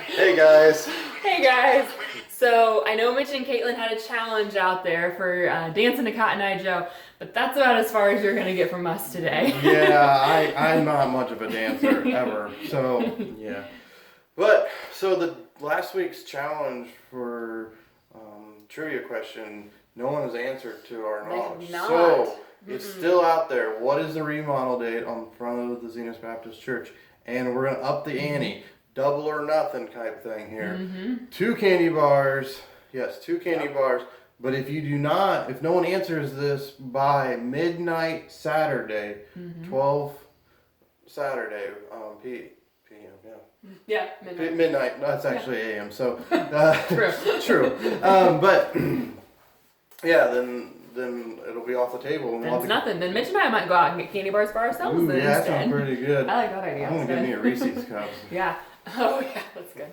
Hey guys. Hey guys. So I know Mitch and Caitlin had a challenge out there for dancing to CottonEyed Joe, but that's about as far as you're gonna get from us today. Yeah, I'm not much of a dancer ever, so yeah. But so the last week's challenge for trivia question, no one has answered to our knowledge. So it's still out there. What is the remodel date on the front of the Zenas Baptist Church? And we're gonna up the ante. Double or nothing type thing here. 2 candy bars. Yes, 2 candy bars. But if no one answers this by midnight Saturday, 12 Saturday, p.m. Yeah, midnight. That's actually a.m. So true. But yeah, then it'll be off the table. And it's nothing. Then Mitch and I might go out and get candy bars for ourselves. Ooh, yeah, that sounds pretty good. I like that idea. I'm gonna get me a Reese's cup. Yeah. Oh yeah, that's good.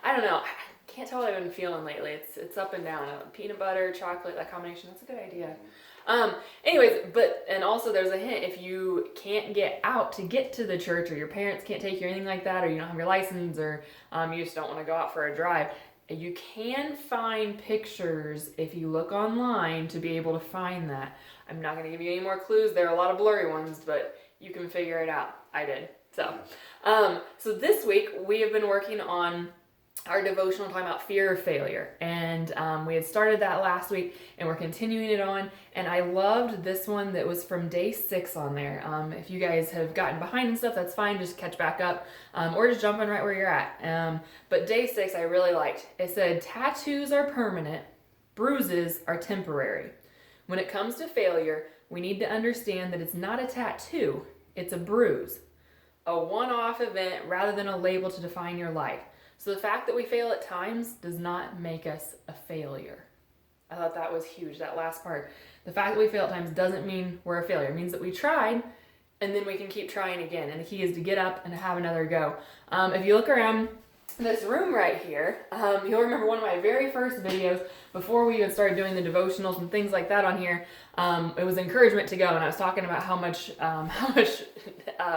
I don't know. I can't tell what I've been feeling lately. It's up and down. Peanut butter, chocolate, that combination. That's a good idea. Anyways, and also there's a hint. If you can't get out to get to the church, or your parents can't take you or anything like that, or you don't have your license, or you just don't want to go out for a drive, you can find pictures if you look online to be able to find that. I'm not going to give you any more clues. There are a lot of blurry ones, but you can figure it out. I did. So this week we have been working on our devotional talking about fear of failure, and we had started that last week, and we're continuing it on. And I loved this one that was from day 6 on there. If you guys have gotten behind and stuff, that's fine. Just catch back up, or just jump in right where you're at. But day 6 I really liked. It said, tattoos are permanent, bruises are temporary. When it comes to failure, we need to understand that it's not a tattoo, it's a bruise. A one-off event rather than a label to define your life. So the fact that we fail at times does not make us a failure. I thought that was huge, that last part. The fact that we fail at times doesn't mean we're a failure. It means that we tried, and then we can keep trying again. And the key is to get up and have another go. If you look around this room right here, you'll remember one of my very first videos before we even started doing the devotionals and things like that on here. It was encouragement to go, and I was talking about how much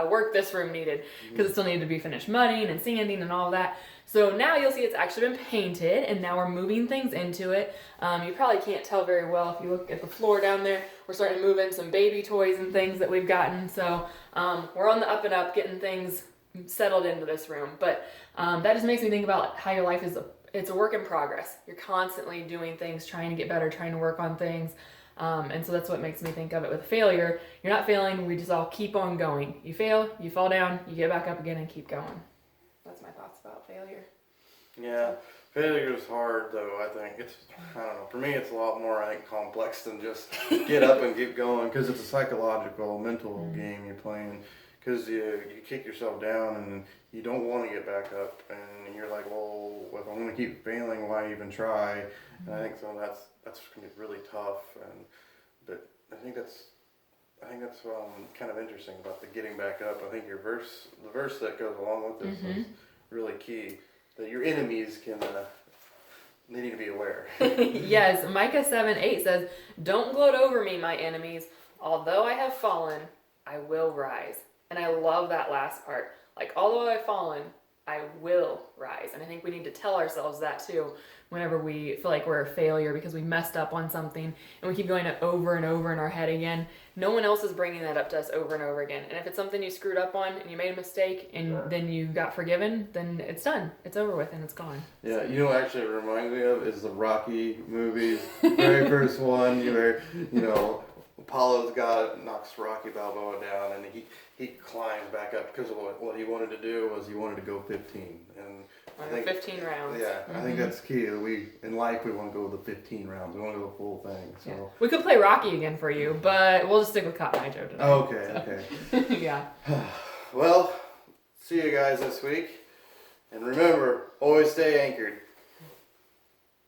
work this room needed, because it still needed to be finished mudding and sanding and all of that. So now you'll see it's actually been painted, and now we're moving things into it. You probably can't tell very well if you look at the floor down there. We're starting to move in some baby toys and things that we've gotten. So we're on the up and up, getting things settled into this room. But that just makes me think about how your life is. It's a work in progress. You're constantly doing things, trying to get better, trying to work on things. And so that's what makes me think of it with failure. You're not failing. We just all keep on going. You fail, you fall down, you get back up again and keep going. That's my thoughts about failure. Yeah, failure is hard though. I think I don't know. For me, it's a lot more, complex than just get up and keep going, because it's a psychological, mental game you're playing. Because you kick yourself down and you don't want to get back up, and you're like, well, if I'm going to keep failing, why even try? And I think so. That's going to be really tough. But I think that's kind of interesting about the getting back up. I think the verse that goes along with this is really key. That your enemies they need to be aware. Yes, Micah 7:8 says, "Don't gloat over me, my enemies. Although I have fallen, I will rise." And I love that last part. Like, although I've fallen, I will rise. And I think we need to tell ourselves that too whenever we feel like we're a failure because we messed up on something, and we keep going over and over in our head again. No one else is bringing that up to us over and over again. And if it's something you screwed up on and you made a mistake and then you got forgiven, then it's done. It's over with and it's gone. Yeah, so. You know what actually it reminds me of is the Rocky movies. Very first one, Apollo's knocks Rocky Balboa down, and he climbs back up because of what he wanted to do was he wanted to go 15. And I think 15 rounds. Yeah, I think that's key. In life we want to go the 15 rounds. We want to go the full thing. So yeah. We could play Rocky again for you, but we'll just stick with CottonEyed Joe today. Okay. Yeah. Well, see you guys this week, and remember, always stay anchored.